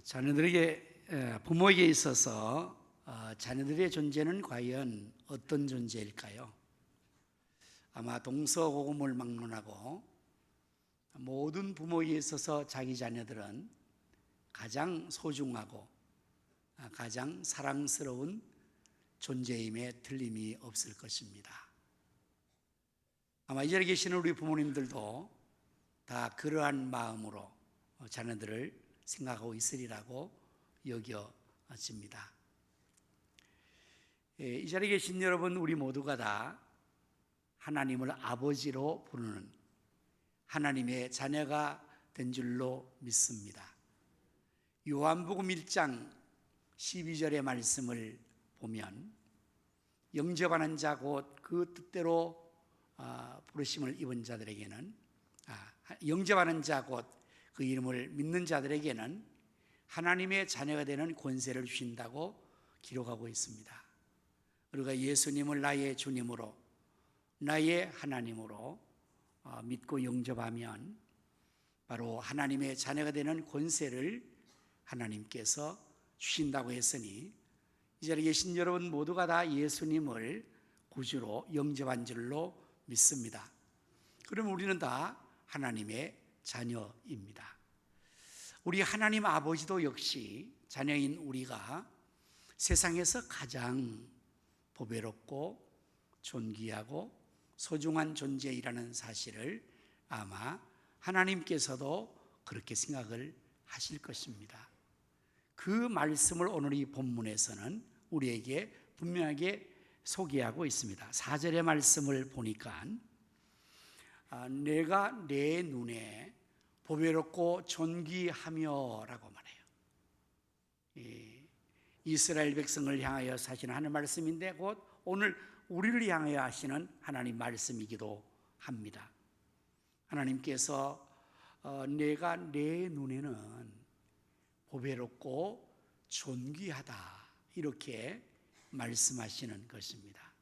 자녀들에게 부모에게 있어서 자녀들의 존재는 과연 어떤 존재일까요? 아마 동서고금을 막론하고 모든 부모에게 있어서 자기 자녀들은 가장 소중하고 가장 사랑스러운 존재임에 틀림이 없을 것입니다. 아마 이 자리에 계시는 우리 부모님들도 다 그러한 마음으로 자녀들을 생각하고 있으리라고 여겨집니다. 이 자리에 계신 여러분, 우리 모두가 다 하나님을 아버지로 부르는 하나님의 자녀가 된 줄로 믿습니다. 요한복음 1장 12절의 말씀을 보면 영접하는 자 곧 그 뜻대로 부르심을 입은 자들에게는 영접하는 자 곧 그 이름을 믿는 자들에게는 하나님의 자녀가 되는 권세를 주신다고 기록하고 있습니다. 우리가 예수님을 나의 주님으로 나의 하나님으로 믿고 영접하면 바로 하나님의 자녀가 되는 권세를 하나님께서 주신다고 했으니 이 자리에 계신 여러분 모두가 다 예수님을 구주로 영접한 줄로 믿습니다. 그러면 우리는 다 하나님의 자녀입니다. 우리 하나님 아버지도 역시 자녀인 우리가 세상에서 가장 보배롭고 존귀하고 소중한 존재이라는 사실을 아마 하나님께서도 그렇게 생각을 하실 것입니다. 그 말씀을 오늘 이 본문에서는 우리에게 분명하게 소개하고 있습니다. 4절의 말씀을 보니까 내가 내 눈에 보배롭고 존귀하며 라고 말해요. 이스라엘 백성을 향하여 하시는 하나님 말씀인데 곧 오늘 우리를 향하여 하시는 하나님 말씀이기도 합니다. 하나님께서 내가 내 눈에는 보배롭고 존귀하다 이렇게 말씀하시는 것입니다.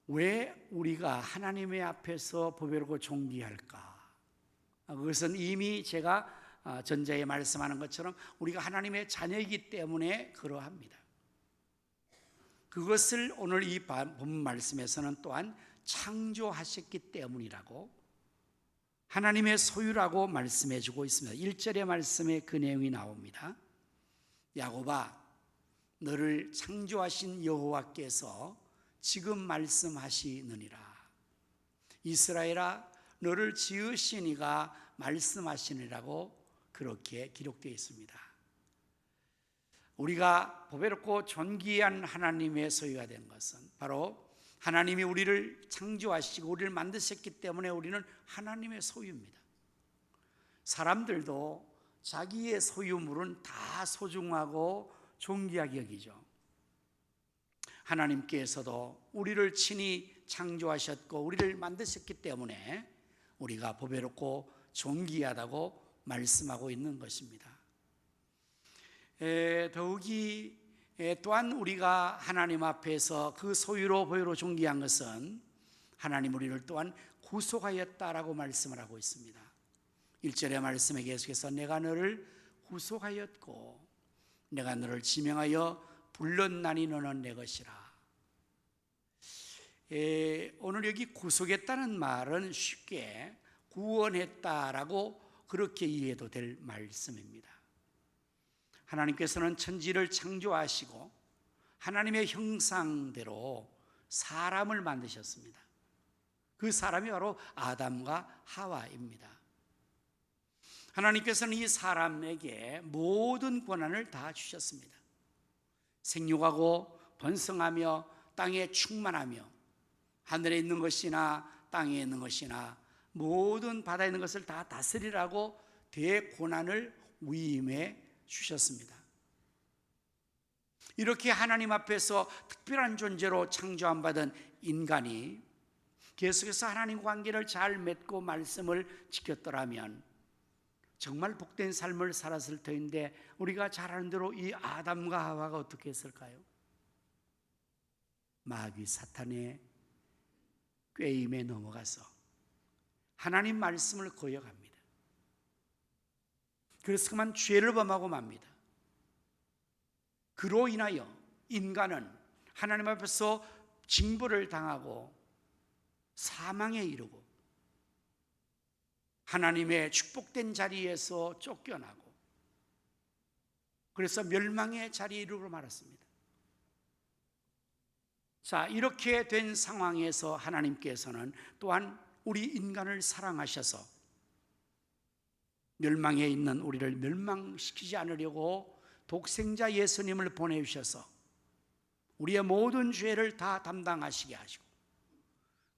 왜 우리가 하나님의 앞에서 보배롭고 존귀할까? 그것은 이미 제가 전자에 말씀하는 것처럼 우리가 하나님의 자녀이기 때문에 그러합니다. 그것을 오늘 이 본 말씀에서는 또한 창조하셨기 때문이라고 하나님의 소유라고 말씀해 주고 있습니다. 1절의 말씀에 그 내용이 나옵니다. 야곱아, 너를 창조하신 여호와께서 지금 말씀하시느니라. 이스라엘아, 너를 지으신 이가 말씀하시느라고 그렇게 기록되어 있습니다. 우리가 보배롭고 존귀한 하나님의 소유가 된 것은 바로 하나님이 우리를 창조하시고 우리를 만드셨기 때문에 우리는 하나님의 소유입니다. 사람들도 자기의 소유물은 다 소중하고 존귀하게 여기죠. 하나님께서도 우리를 친히 창조하셨고 우리를 만드셨기 때문에 우리가 보배롭고 존귀하다고 말씀하고 있는 것입니다. 더욱이 또한 우리가 하나님 앞에서 그 소유로 보배롭고 존귀한 것은 하나님 우리를 또한 구속하였다라고 말씀을 하고 있습니다. 1절의 말씀에 계속해서 내가 너를 구속하였고 내가 너를 지명하여 불렀나니 너는 내 것이라. 오늘 여기 구속했다는 말은 쉽게 구원했다라고 그렇게 이해도 될 말씀입니다. 하나님께서는 천지를 창조하시고 하나님의 형상대로 사람을 만드셨습니다. 그 사람이 바로 아담과 하와입니다. 하나님께서는 이 사람에게 모든 권한을 다 주셨습니다. 생육하고 번성하며 땅에 충만하며 하늘에 있는 것이나 땅에 있는 것이나 모든 바다에 있는 것을 다 다스리라고 대권한을 위임해 주셨습니다. 이렇게 하나님 앞에서 특별한 존재로 창조함 받은 인간이 계속해서 하나님 관계를 잘 맺고 말씀을 지켰더라면 정말 복된 삶을 살았을 터인데 우리가 잘 아는 대로 이 아담과 하와가 어떻게 했을까요? 마귀 사탄의 꾀임에 넘어가서 하나님 말씀을 거역합니다. 그래서 그만 죄를 범하고 맙니다. 그로 인하여 인간은 하나님 앞에서 징벌을 당하고 사망에 이르고 하나님의 축복된 자리에서 쫓겨나고 그래서 멸망의 자리에 이르고 말았습니다. 자, 이렇게 된 상황에서 하나님께서는 또한 우리 인간을 사랑하셔서 멸망에 있는 우리를 멸망시키지 않으려고 독생자 예수님을 보내주셔서 우리의 모든 죄를 다 담당하시게 하시고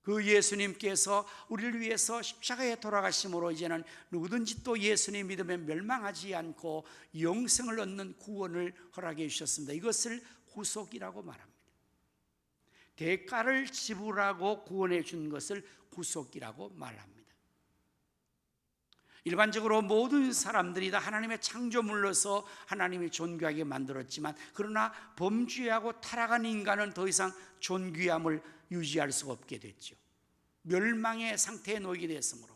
그 예수님께서 우리를 위해서 십자가에 돌아가심으로 이제는 누구든지 또 예수님 믿으면 멸망하지 않고 영생을 얻는 구원을 허락해 주셨습니다. 이것을 구속이라고 말합니다. 대가를 지불하고 구원해 준 것을 구속이라고 말합니다. 일반적으로 모든 사람들이 다 하나님의 창조물로서 하나님이 존귀하게 만들었지만 그러나 범죄하고 타락한 인간은 더 이상 존귀함을 유지할 수가 없게 됐죠. 멸망의 상태에 놓이게 됐으므로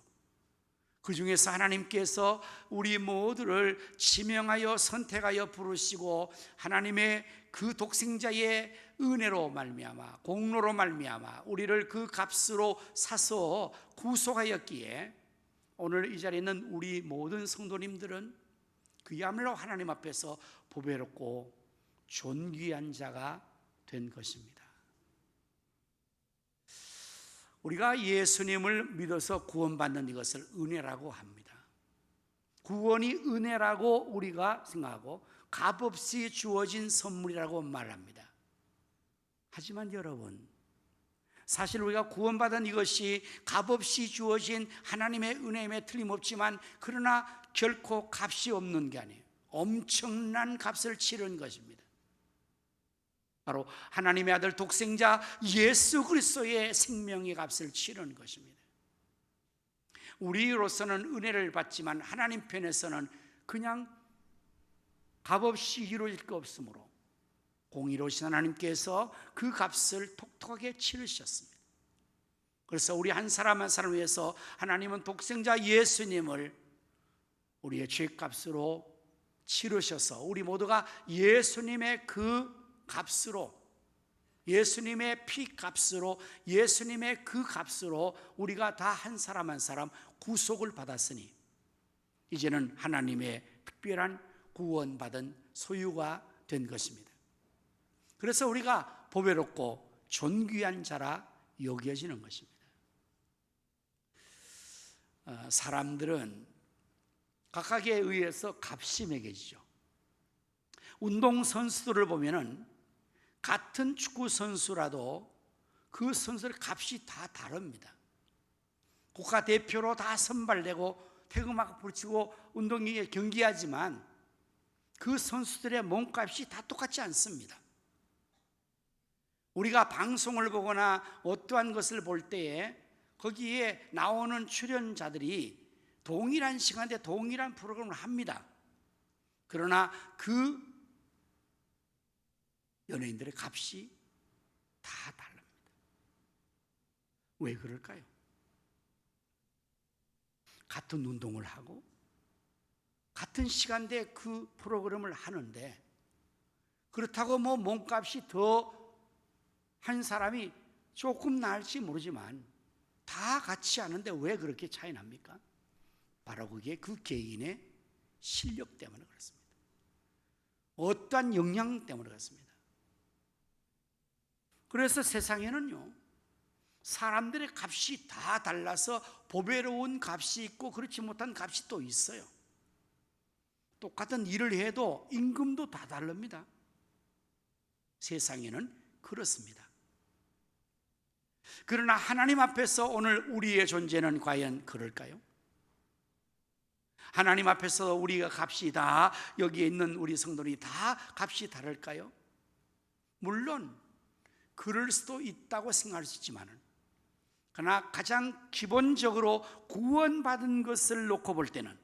그 중에서 하나님께서 우리 모두를 지명하여 선택하여 부르시고 하나님의 그 독생자의 은혜로 말미암아 공로로 말미암아 우리를 그 값으로 사서 구속하였기에 오늘 이 자리에 있는 우리 모든 성도님들은 그야말로 하나님 앞에서 보배롭고 존귀한 자가 된 것입니다. 우리가 예수님을 믿어서 구원받는 이것을 은혜라고 합니다. 구원이 은혜라고 우리가 생각하고 값없이 주어진 선물이라고 말합니다. 하지만 여러분, 사실 우리가 구원받은 이것이 값없이 주어진 하나님의 은혜임에 틀림없지만 그러나 결코 값이 없는 게 아니에요. 엄청난 값을 치른 것입니다. 바로 하나님의 아들 독생자 예수 그리스도의 생명의 값을 치른 것입니다. 우리로서는 은혜를 받지만 하나님 편에서는 그냥 값없이 이루어질 것 없으므로 공의로우신 하나님께서 그 값을 톡톡하게 치르셨습니다. 그래서 우리 한 사람 한 사람 위해서 하나님은 독생자 예수님을 우리의 죄값으로 치르셔서 우리 모두가 예수님의 그 값으로 예수님의 피값으로 예수님의 그 값으로 우리가 다 한 사람 한 사람 구속을 받았으니 이제는 하나님의 특별한 구원받은 소유가 된 것입니다. 그래서 우리가 보배롭고 존귀한 자라 여겨지는 것입니다. 사람들은 각각에 의해서 값이 매겨지죠. 운동선수들을 보면은 같은 축구 선수라도 그 선수의 값이 다 다릅니다. 국가대표로 다 선발되고 태극마크 붙이고 운동기에 경기하지만 그 선수들의 몸값이 다 똑같지 않습니다. 우리가 방송을 보거나 어떠한 것을 볼 때에 거기에 나오는 출연자들이 동일한 시간대 동일한 프로그램을 합니다. 그러나 그 연예인들의 값이 다 다릅니다. 왜 그럴까요? 같은 운동을 하고 같은 시간대에 그 프로그램을 하는데 그렇다고 뭐 몸값이 더 한 사람이 조금 나을지 모르지만 다 같이 하는데 왜 그렇게 차이 납니까? 바로 그게 그 개인의 실력 때문에 그렇습니다. 어떠한 역량 때문에 그렇습니다. 그래서 세상에는요 사람들의 값이 다 달라서 보배로운 값이 있고 그렇지 못한 값이 또 있어요. 똑같은 일을 해도 임금도 다 다릅니다. 세상에는 그렇습니다. 그러나 하나님 앞에서 오늘 우리의 존재는 과연 그럴까요? 하나님 앞에서 우리가 값이 다 여기에 있는 우리 성도들이 다 값이 다를까요? 물론 그럴 수도 있다고 생각할 수 있지만 그러나 가장 기본적으로 구원받은 것을 놓고 볼 때는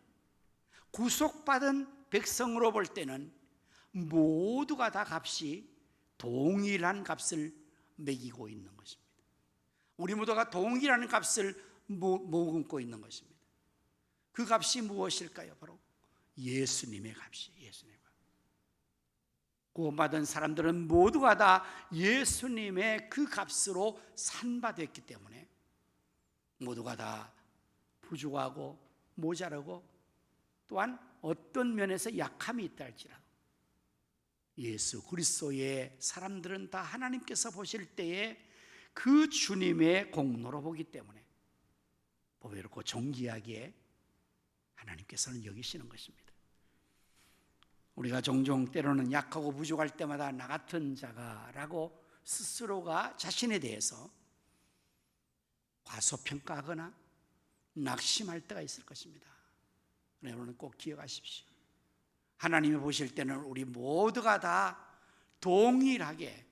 구속받은 백성으로 볼 때는 모두가 다 값이 동일한 값을 매기고 있는 것입니다. 우리 모두가 동일한 값을 머금고 있는 것입니다. 그 값이 무엇일까요? 바로 예수님의 값이에요. 예수님의 값. 구원받은 사람들은 모두가 다 예수님의 그 값으로 산받았기 때문에 모두가 다 부족하고 모자라고 또한 어떤 면에서 약함이 있다 할지라도 예수 그리스도의 사람들은 다 하나님께서 보실 때에 그 주님의 공로로 보기 때문에 보배롭고 존귀하게 하나님께서는 여기시는 것입니다. 우리가 종종 때로는 약하고 부족할 때마다 나 같은 자가 라고 스스로가 자신에 대해서 과소평가하거나 낙심할 때가 있을 것입니다. 여러분은 꼭 기억하십시오. 하나님이 보실 때는 우리 모두가 다 동일하게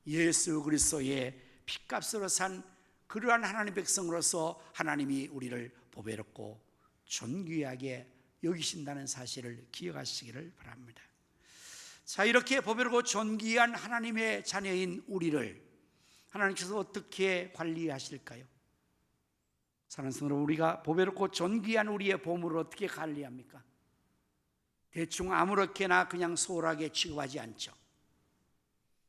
예수 그리스도의 핏값으로 산 그러한 하나님 백성으로서 하나님이 우리를 보배롭고 존귀하게 여기신다는 사실을 기억하시기를 바랍니다. 자, 이렇게 보배롭고 존귀한 하나님의 자녀인 우리를 하나님께서 어떻게 관리하실까요? 사랑하는 성도, 우리가 보배롭고 존귀한 우리의 보물을 어떻게 관리합니까? 대충 아무렇게나 그냥 소홀하게 취급하지 않죠.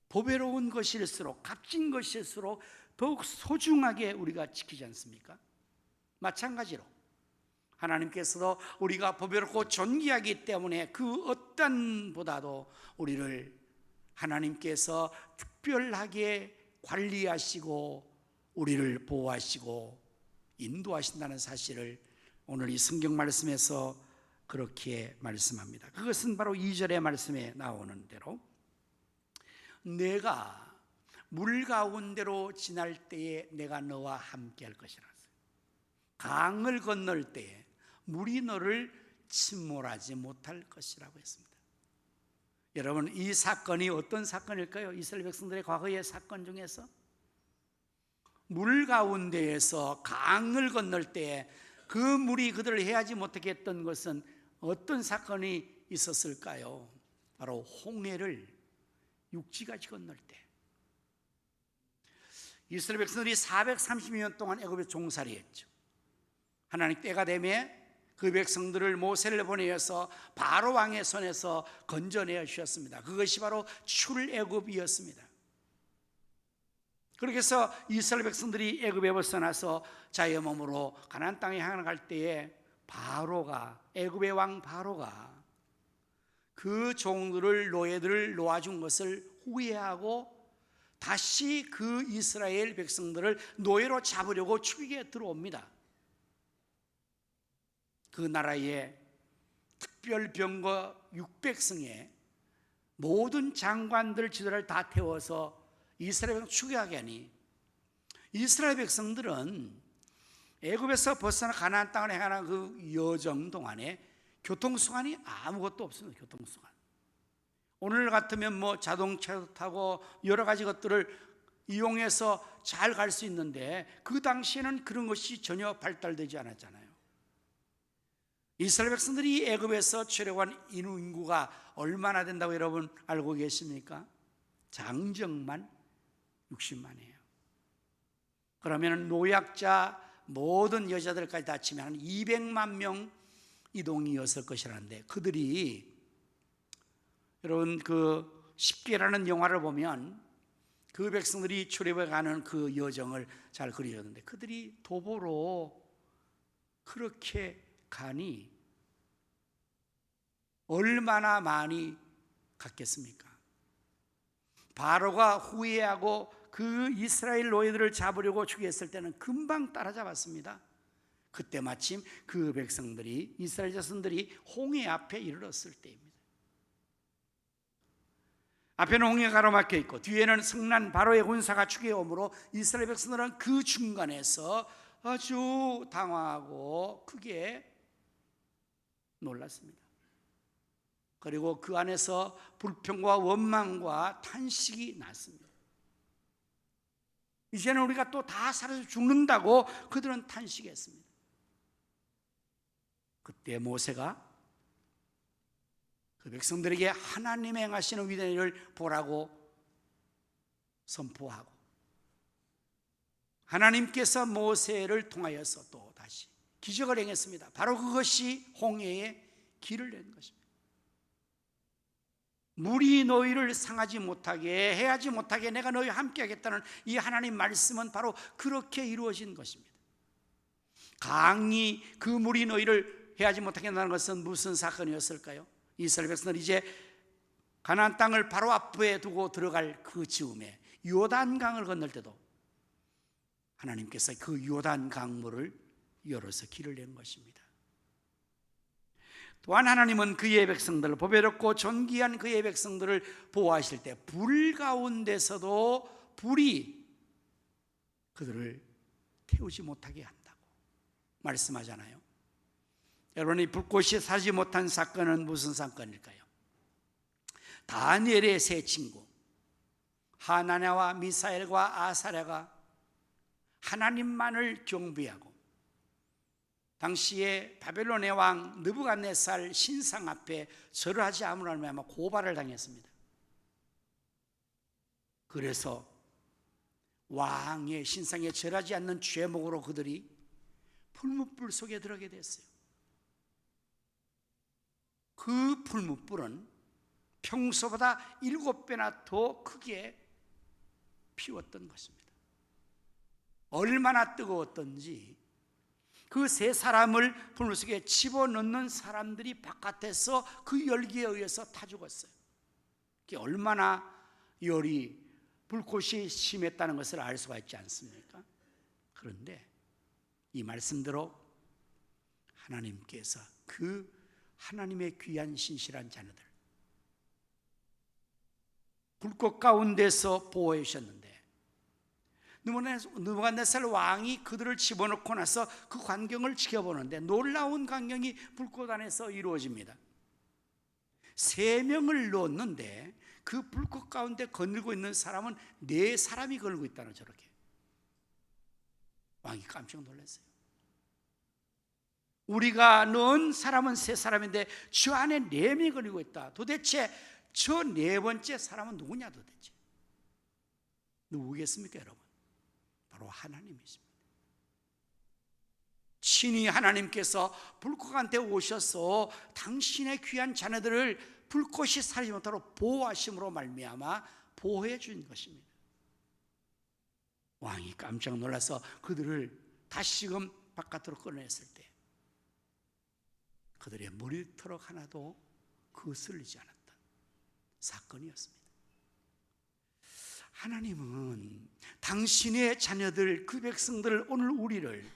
보배로운 것일수록, 값진 것일수록 더욱 소중하게 우리가 지키지 않습니까? 마찬가지로 하나님께서도 우리가 보배롭고 존귀하기 때문에 그 어떤 보다도 우리를 하나님께서 특별하게 관리하시고 우리를 보호하시고 인도하신다는 사실을 오늘 이 성경 말씀에서 그렇게 말씀합니다. 그것은 바로 2절의 말씀에 나오는 대로 내가 물 가운데로 지날 때에 내가 너와 함께 할 것이라. 강을 건널 때에 물이 너를 침몰하지 못할 것이라고 했습니다. 여러분, 이 사건이 어떤 사건일까요? 이스라엘 백성들의 과거의 사건 중에서 물 가운데에서 강을 건널 때에 그 물이 그들을 해하지 못하게 했던 것은 어떤 사건이 있었을까요? 바로 홍해를 육지같이 건널 때 이스라엘 백성들이 430년 동안 애굽에 종살이했죠. 하나님 때가 되매 그 백성들을 모세를 보내어서 바로 왕의 손에서 건져내어 주셨습니다. 그것이 바로 출애굽이었습니다. 그렇게 해서 이스라엘 백성들이 애굽에 벗어나서 자유의 몸으로 가나안 땅에 향할 때에 바로가, 애굽의 왕 바로가 그 종들을, 노예들을 놓아준 것을 후회하고 다시 그 이스라엘 백성들을 노예로 잡으려고 추격에 들어옵니다. 그 나라의 특별병거 600승의 모든 장관들 지도를 다 태워서 이스라엘 백성 추격하게 하니 이스라엘 백성들은 애굽에서 벗어나 가나안 땅을 향하는 그 여정 동안에 교통수단이 아무것도 없습니다. 교통수단. 오늘 같으면 뭐 자동차도 타고 여러 가지 것들을 이용해서 잘 갈 수 있는데 그 당시에는 그런 것이 전혀 발달되지 않았잖아요. 이스라엘 백성들이 애굽에서 출애굽한 인구가 얼마나 된다고 여러분 알고 계십니까? 장정만 60만이에요. 그러면 노약자 모든 여자들까지 다 치면 한 200만 명 이동이었을 것이라는데 그들이 여러분 그 10개라는 영화를 보면 그 백성들이 출애굽해 가는 그 여정을 잘 그려줬는데 그들이 도보로 그렇게 가니 얼마나 많이 갔겠습니까? 바로가 후회하고 그 이스라엘 노예들을 잡으려고 추격했을 때는 금방 따라잡았습니다. 그때 마침 그 백성들이, 이스라엘 자손들이 홍해 앞에 이르렀을 때입니다. 앞에는 홍해가 가로막혀 있고 뒤에는 성난 바로의 군사가 추격해 오므로 이스라엘 백성들은 그 중간에서 아주 당황하고 크게 놀랐습니다. 그리고 그 안에서 불평과 원망과 탄식이 났습니다. 이제는 우리가 또 다 살아서 죽는다고 그들은 탄식했습니다. 그때 모세가 그 백성들에게 하나님의 행하시는 위대한 일을 보라고 선포하고 하나님께서 모세를 통하여서 또 다시 기적을 행했습니다. 바로 그것이 홍해의 길을 낸 것입니다. 물이 너희를 상하지 못하게 해하지 못하게 내가 너희와 함께 하겠다는 이 하나님 말씀은 바로 그렇게 이루어진 것입니다. 강이 그 물이 너희를 해하지 못하게 한다는 것은 무슨 사건이었을까요? 이스라엘 백성들이 이제 가나안 땅을 바로 앞에 두고 들어갈 그 즈음에 요단강을 건널 때도 하나님께서 그 요단 강물을 열어서 길을 낸 것입니다. 또한 하나님은 그의 백성들을, 보배롭고 존귀한 그의 백성들을 보호하실 때 불 가운데서도 불이 그들을 태우지 못하게 한다고 말씀하잖아요. 여러분, 이 불꽃이 사지 못한 사건은 무슨 사건일까요? 다니엘의 세 친구 하나냐와 미사엘과 아사랴가 하나님만을 경배하고 당시에 바벨론의 왕 느부갓네살 신상 앞에 절을 하지 않으므로 아마 고발을 당했습니다. 그래서 왕의 신상에 절하지 않는 죄목으로 그들이 풀무불 속에 들어가게 됐어요. 그 풀무불은 평소보다 7배나 더 크게 피웠던 것입니다. 얼마나 뜨거웠던지 그 세 사람을 불물 속에 집어넣는 사람들이 바깥에서 그 열기에 의해서 타 죽었어요. 그게 얼마나 열이 불꽃이 심했다는 것을 알 수가 있지 않습니까? 그런데 이 말씀대로 하나님께서 그 하나님의 귀한 신실한 자녀들 불꽃 가운데서 보호해 주셨는데 느부갓네살 왕이 그들을 집어넣고 나서 그 광경을 지켜보는데 놀라운 광경이 불꽃 안에서 이루어집니다. 3명을 넣었는데 그 불꽃 가운데 거닐고 있는 사람은 4사람이 걸고 있다는, 저렇게 왕이 깜짝 놀랐어요. 우리가 넣은 사람은 3사람인데 저 안에 4명이 걸리고 있다. 도대체 저 4번째 사람은 누구냐 도대체? 누구겠습니까 여러분? 바로 하나님이십니다. 친히 하나님께서 불꽃한테 오셔서 당신의 귀한 자녀들을 불꽃이 사르지 못하도록 보호하심으로 말미암아 보호해 준 것입니다. 왕이 깜짝 놀라서 그들을 다시금 바깥으로 꺼냈을 때 그들의 머리털럭 하나도 거슬리지 않았던 사건이었습니다. 하나님은 당신의 자녀들, 그 백성들을, 오늘 우리를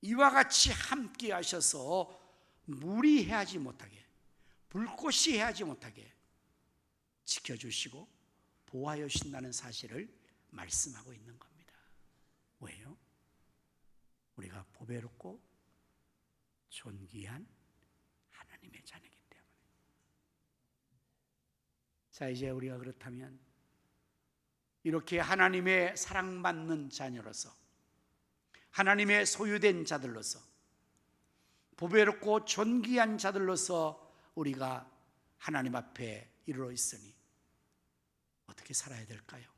이와 같이 함께 하셔서 물이 해하지 못하게, 불꽃이 해하지 못하게 지켜주시고 보호하여 주신다는 사실을 말씀하고 있는 겁니다. 왜요? 우리가 보배롭고 존귀한 하나님의 자녀이기 때문에. 자, 이제 우리가 그렇다면 이렇게 하나님의 사랑받는 자녀로서, 하나님의 소유된 자들로서, 보배롭고 존귀한 자들로서 우리가 하나님 앞에 이르러 있으니 어떻게 살아야 될까요?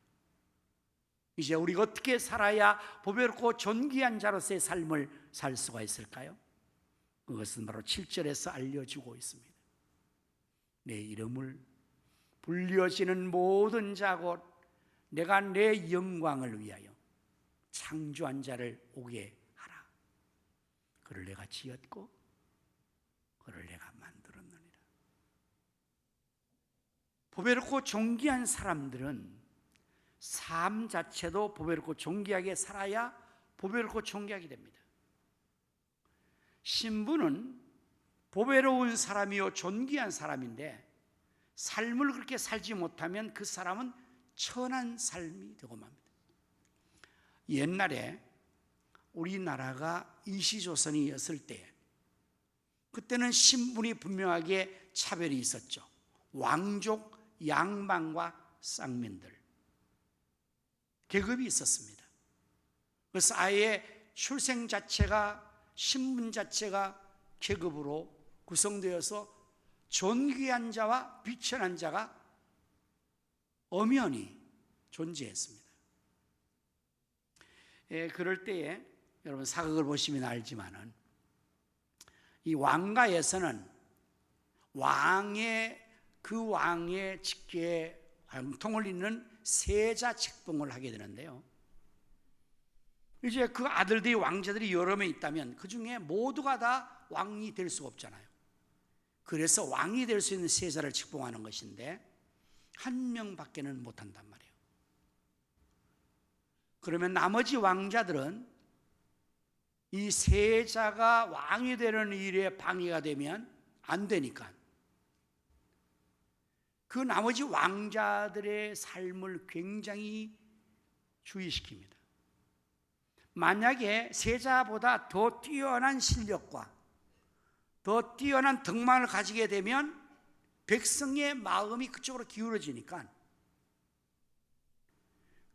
이제 우리가 어떻게 살아야 보배롭고 존귀한 자로서의 삶을 살 수가 있을까요? 그것은 바로 7절에서 알려주고 있습니다. 내 이름을 불려지는 모든 자 곧 내가 내 영광을 위하여 창조한 자를 오게 하라. 그를 내가 지었고 그를 내가 만들었느니라. 보배롭고 존귀한 사람들은 삶 자체도 보배롭고 존귀하게 살아야 보배롭고 존귀하게 됩니다. 신부는 보배로운 사람이요 존귀한 사람인데 삶을 그렇게 살지 못하면 그 사람은 천한 삶이 되고 맙니다. 옛날에 우리나라가 임시조선이었을 때 그때는 신분이 분명하게 차별이 있었죠. 왕족, 양반과 쌍민들 계급이 있었습니다. 그래서 아예 출생 자체가, 신분 자체가 계급으로 구성되어서 존귀한 자와 비천한 자가 엄연히 존재했습니다. 그럴 때에 여러분 사극을 보시면 알지만은 이 왕가에서는 그 왕의 직계에 형통을 잇는 세자 책봉을 하게 되는데요. 이제 그 아들들이 왕자들이 여러 명 있다면 그 중에 모두가 다 왕이 될 수가 없잖아요. 그래서 왕이 될 수 있는 세자를 책봉하는 것인데 한 명밖에는 못한단 말이에요. 그러면 나머지 왕자들은 이 세자가 왕이 되는 일에 방해가 되면 안 되니까 그 나머지 왕자들의 삶을 굉장히 주의시킵니다. 만약에 세자보다 더 뛰어난 실력과 더 뛰어난 덕망을 가지게 되면 백성의 마음이 그쪽으로 기울어지니까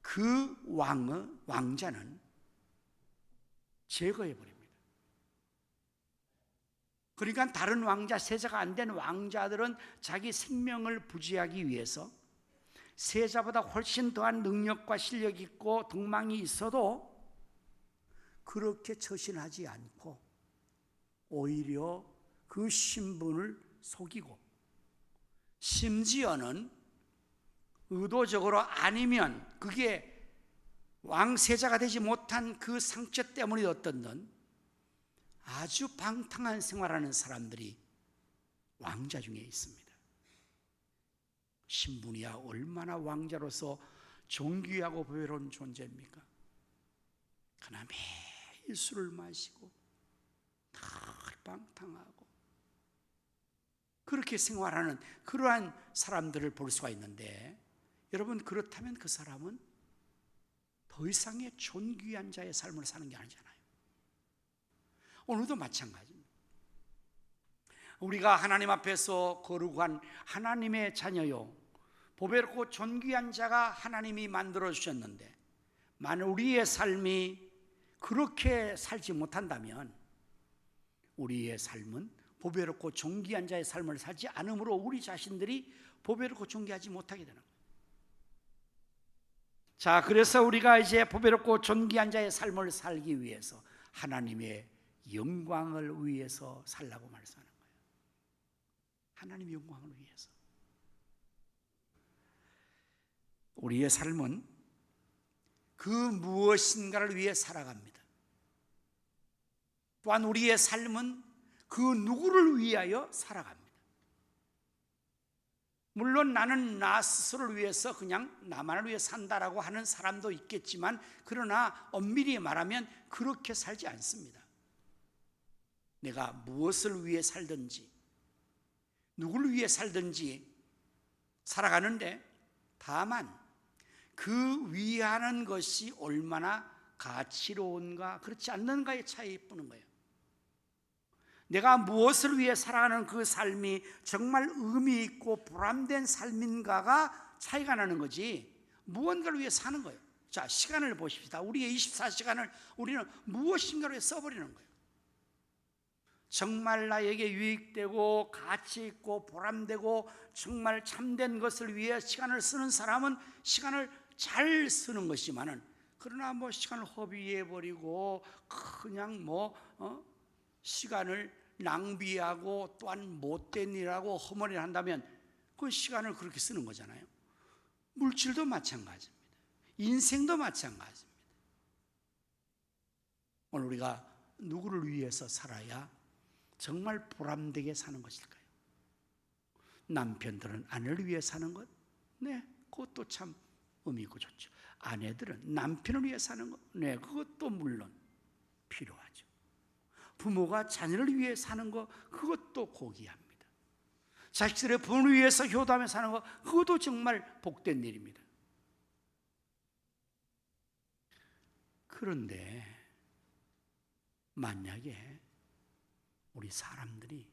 그 왕자는 제거해 버립니다. 그러니까 다른 왕자, 세자가 안 된 왕자들은 자기 생명을 부지하기 위해서 세자보다 훨씬 더한 능력과 실력이 있고 덕망이 있어도 그렇게 처신하지 않고 오히려 그 신분을 속이고 심지어는 의도적으로 아니면 그게 왕세자가 되지 못한 그 상처 때문이었던 아주 방탕한 생활하는 사람들이 왕자 중에 있습니다. 신분이야 얼마나 왕자로서 존귀하고 보배로운 존재입니까? 그러나 매일 술을 마시고 늘 방탕하고 그렇게 생활하는 그러한 사람들을 볼 수가 있는데, 여러분 그렇다면 그 사람은 더 이상의 존귀한 자의 삶을 사는 게 아니잖아요. 오늘도 마찬가지입니다. 우리가 하나님 앞에서 거룩한 하나님의 자녀요, 보배롭고 존귀한 자가 하나님이 만들어 주셨는데 만일 우리의 삶이 그렇게 살지 못한다면 우리의 삶은 보배롭고 존귀한 자의 삶을 살지 않으므로 우리 자신들이 보배롭고 존귀하지 못하게 되는 거예요. 자, 그래서 우리가 이제 보배롭고 존귀한 자의 삶을 살기 위해서 하나님의 영광을 위해서 살라고 말씀하는 거예요. 하나님의 영광을 위해서. 우리의 삶은 그 무엇인가를 위해 살아갑니다. 또한 우리의 삶은 그 누구를 위하여 살아갑니다. 물론 나는 나 스스로를 위해서 그냥 나만을 위해 산다라고 하는 사람도 있겠지만, 그러나 엄밀히 말하면 그렇게 살지 않습니다. 내가 무엇을 위해 살든지 누구를 위해 살든지 살아가는데, 다만 그 위하는 것이 얼마나 가치로운가 그렇지 않는가의 차이뿐인 거예요. 내가 무엇을 위해 살아가는 그 삶이 정말 의미 있고 보람된 삶인가가 차이가 나는 거지, 무언가를 위해 사는 거예요. 자, 시간을 보십시다. 우리의 24시간을 우리는 무엇인가를 위해 써버리는 거예요. 정말 나에게 유익되고 가치 있고 보람되고 정말 참된 것을 위해 시간을 쓰는 사람은 시간을 잘 쓰는 것이지만은, 그러나 시간을 허비해버리고 그냥 시간을 낭비하고 또한 못된 일하고 허물을 한다면 그 시간을 그렇게 쓰는 거잖아요. 물질도 마찬가지입니다. 인생도 마찬가지입니다. 오늘 우리가 누구를 위해서 살아야 정말 보람되게 사는 것일까요? 남편들은 아내를 위해 사는 것, 네, 그것도 참 의미 있고 좋죠. 아내들은 남편을 위해 사는 것, 네, 그것도 물론 필요하죠. 부모가 자녀를 위해 사는 것, 그것도 고귀합니다. 자식들의 부모를 위해서 효도하며 사는 것, 그것도 정말 복된 일입니다. 그런데 만약에 우리 사람들이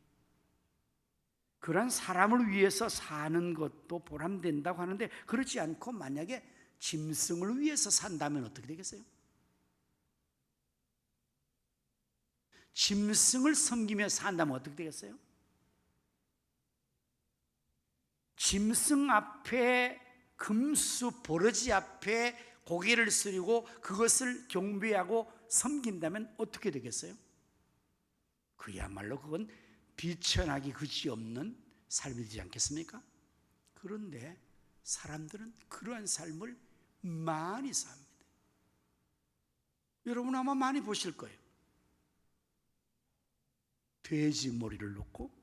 그런 사람을 위해서 사는 것도 보람된다고 하는데, 그렇지 않고 만약에 짐승을 위해서 산다면 어떻게 되겠어요? 짐승을 섬기며 산다면 어떻게 되겠어요? 짐승 앞에, 금수 버러지 앞에 고개를 숙이고 그것을 경배하고 섬긴다면 어떻게 되겠어요? 그야말로 그건 비천하기 그지없는 삶이 되지 않겠습니까? 그런데 사람들은 그러한 삶을 많이 삽니다. 여러분 아마 많이 보실 거예요. 돼지 머리를 놓고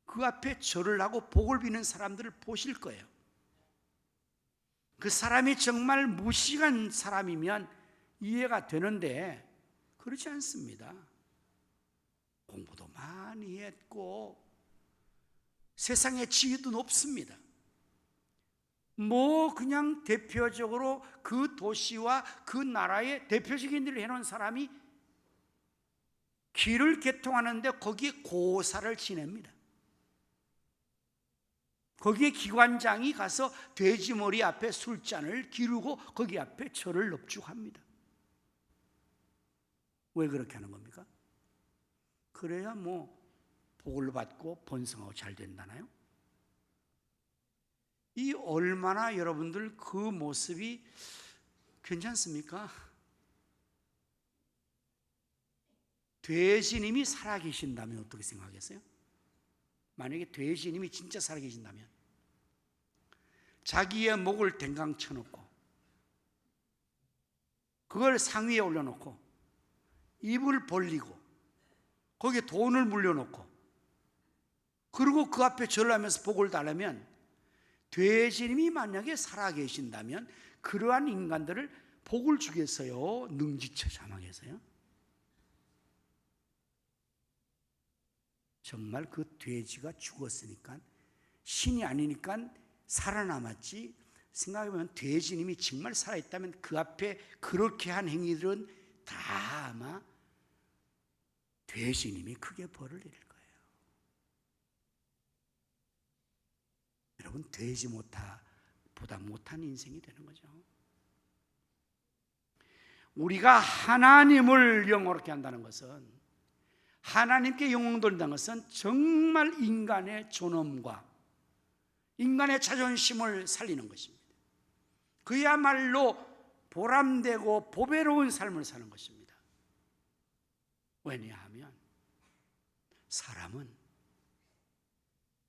그 앞에 절을 하고 복을 비는 사람들을 보실 거예요. 그 사람이 정말 무식한 사람이면 이해가 되는데 그렇지 않습니다. 공부도 많이 했고 세상의 지위도 높습니다. 그냥 대표적으로 그 도시와 그 나라의 대표적인 일을 해놓은 사람이 길을 개통하는데 거기에 고사를 지냅니다. 거기에 기관장이 가서 돼지머리 앞에 술잔을 기르고 거기 앞에 절을 넙죽합니다. 왜 그렇게 하는 겁니까? 그래야 복을 받고 번성하고 잘 된다나요? 이 얼마나 여러분들 그 모습이 괜찮습니까? 돼지님이 살아계신다면 어떻게 생각하겠어요? 만약에 돼지님이 진짜 살아계신다면 자기의 목을 댕강 쳐놓고 그걸 상위에 올려놓고 입을 벌리고 거기에 돈을 물려놓고 그리고 그 앞에 절을 하면서 복을 달라면 돼지님이 만약에 살아계신다면 그러한 인간들을 복을 주겠어요? 능지처 자망해서요? 정말 그 돼지가 죽었으니까 신이 아니니까 살아남았지, 생각해보면 돼지님이 정말 살아있다면 그 앞에 그렇게 한 행위들은 다 아마 돼지님이 크게 벌을 내릴 거예요. 여러분, 돼지보다 못한 인생이 되는 거죠. 우리가 하나님을 영화롭게 한다는 것은, 하나님께 영광 돌린다는 것은 정말 인간의 존엄과 인간의 자존심을 살리는 것입니다. 그야말로 보람되고 보배로운 삶을 사는 것입니다. 왜냐하면 사람은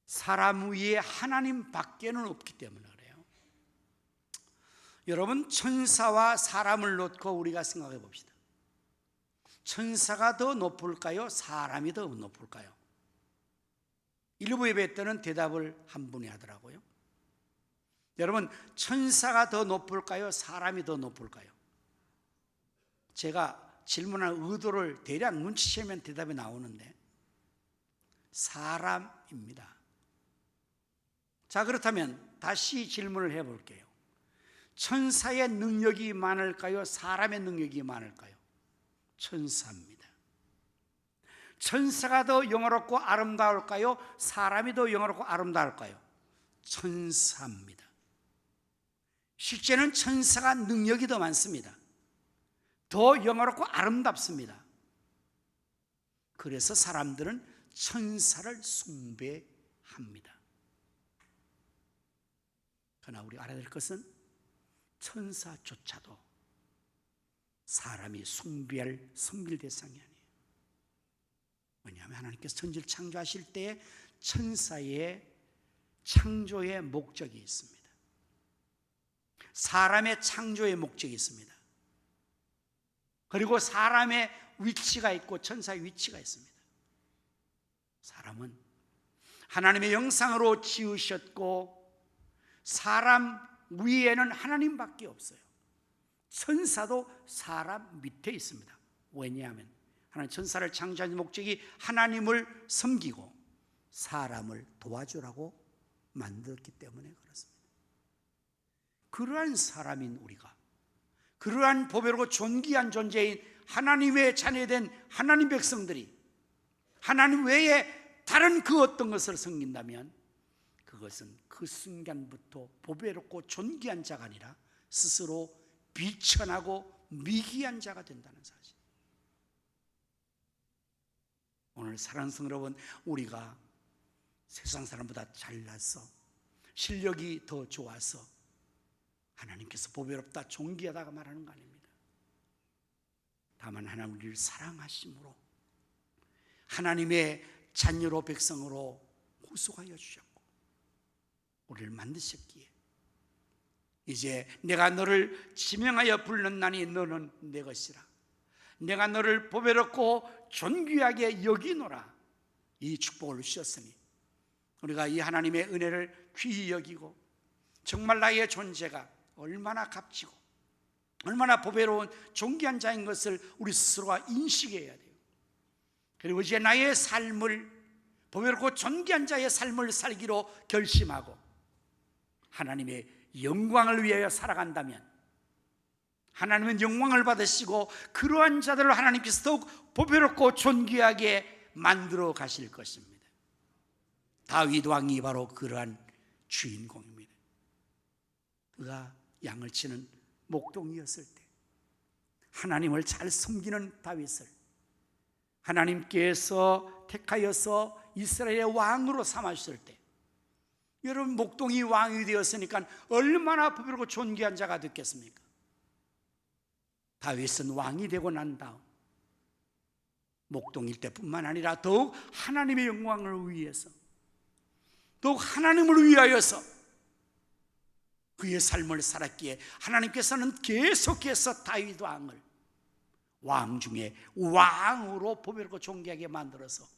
사람 위에 하나님 밖에는 없기 때문에 그래요. 여러분, 천사와 사람을 놓고 우리가 생각해 봅시다. 천사가 더 높을까요? 사람이 더 높을까요? 일부 예배 때는 대답을 한 분이 하더라고요. 여러분, 천사가 더 높을까요? 사람이 더 높을까요? 제가 질문한 의도를 대략 눈치채면 대답이 나오는데 사람입니다. 자, 그렇다면 다시 질문을 해볼게요. 천사의 능력이 많을까요? 사람의 능력이 많을까요? 천사입니다. 천사가 더 영화롭고 아름다울까요? 사람이 더 영화롭고 아름다울까요? 천사입니다. 실제는 천사가 능력이 더 많습니다. 더 영화롭고 아름답습니다. 그래서 사람들은 천사를 숭배합니다. 그러나 우리가 알아야 될 것은 천사조차도 사람이 섬길 대상이 아니에요. 왜냐하면 하나님께서 천지를 창조하실 때 천사의 창조의 목적이 있습니다. 사람의 창조의 목적이 있습니다. 그리고 사람의 위치가 있고 천사의 위치가 있습니다. 사람은 하나님의 형상으로 지으셨고 사람 위에는 하나님밖에 없어요. 천사도 사람 밑에 있습니다. 왜냐하면 하나님 천사를 창조한 목적이 하나님을 섬기고 사람을 도와주라고 만들었기 때문에 그렇습니다. 그러한 사람인 우리가, 그러한 보배롭고 존귀한 존재인 하나님의 자녀된 하나님 백성들이 하나님 외에 다른 그 어떤 것을 섬긴다면 그것은 그 순간부터 보배롭고 존귀한 자가 아니라 스스로 비천하고 미기한 자가 된다는 사실. 오늘 사랑하는 성도 여러분, 우리가 세상 사람보다 잘나서 실력이 더 좋아서 하나님께서 보배롭다 존귀하다가 말하는 거 아닙니다. 다만 하나님 우리를 사랑하심으로 하나님의 자녀로 백성으로 구속하여 주셨고 우리를 만드셨기에 이제 내가 너를 지명하여 불렀나니 너는 내 것이라. 내가 너를 보배롭고 존귀하게 여기노라. 이 축복을 주셨으니 우리가 이 하나님의 은혜를 귀히 여기고 정말 나의 존재가 얼마나 값지고 얼마나 보배로운 존귀한 자인 것을 우리 스스로가 인식해야 돼요. 그리고 이제 나의 삶을 보배롭고 존귀한 자의 삶을 살기로 결심하고 하나님의 영광을 위하여 살아간다면 하나님은 영광을 받으시고 그러한 자들을 하나님께서 더욱 보배롭고 존귀하게 만들어 가실 것입니다. 다윗 왕이 바로 그러한 주인공입니다. 그가 양을 치는 목동이었을 때 하나님을 잘 섬기는 다윗을 하나님께서 택하여서 이스라엘의 왕으로 삼으셨을 때 여러분 목동이 왕이 되었으니까 얼마나 보배롭고 존귀한 자가 됐겠습니까? 다윗은 왕이 되고 난 다음 목동일 때뿐만 아니라 더욱 하나님의 영광을 위해서 더욱 하나님을 위하여서 그의 삶을 살았기에 하나님께서는 계속해서 다윗 왕을 왕 중에 왕으로 보배롭고 존귀하게 만들어서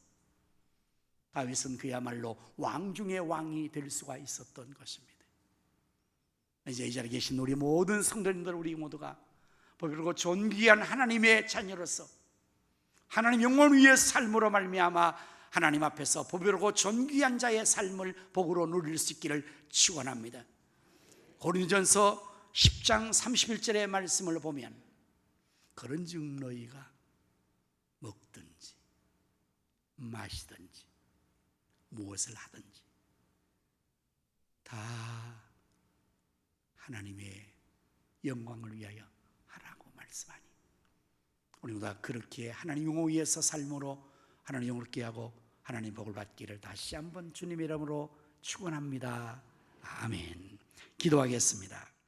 다윗은 그야말로 왕 중에 왕이 될 수가 있었던 것입니다. 이제 이 자리에 계신 우리 모든 성도님들 우리 모두가 보배롭고 존귀한 하나님의 자녀로서 하나님 영원 위의 삶으로 말미암아 하나님 앞에서 보배롭고 존귀한 자의 삶을 복으로 누릴 수 있기를 축원합니다. 고린도전서 10장 31절의 말씀을 보면 그런즉 너희가 먹든지 마시든지 무엇을 하든지 다 하나님의 영광을 위하여 하라고 말씀하니 우리 모두가 그렇게 하나님 영광 위에서 삶으로 하나님 영광을 깨하고 하나님 복을 받기를 다시 한번 주님의 이름으로 축원합니다. 아멘. 기도하겠습니다.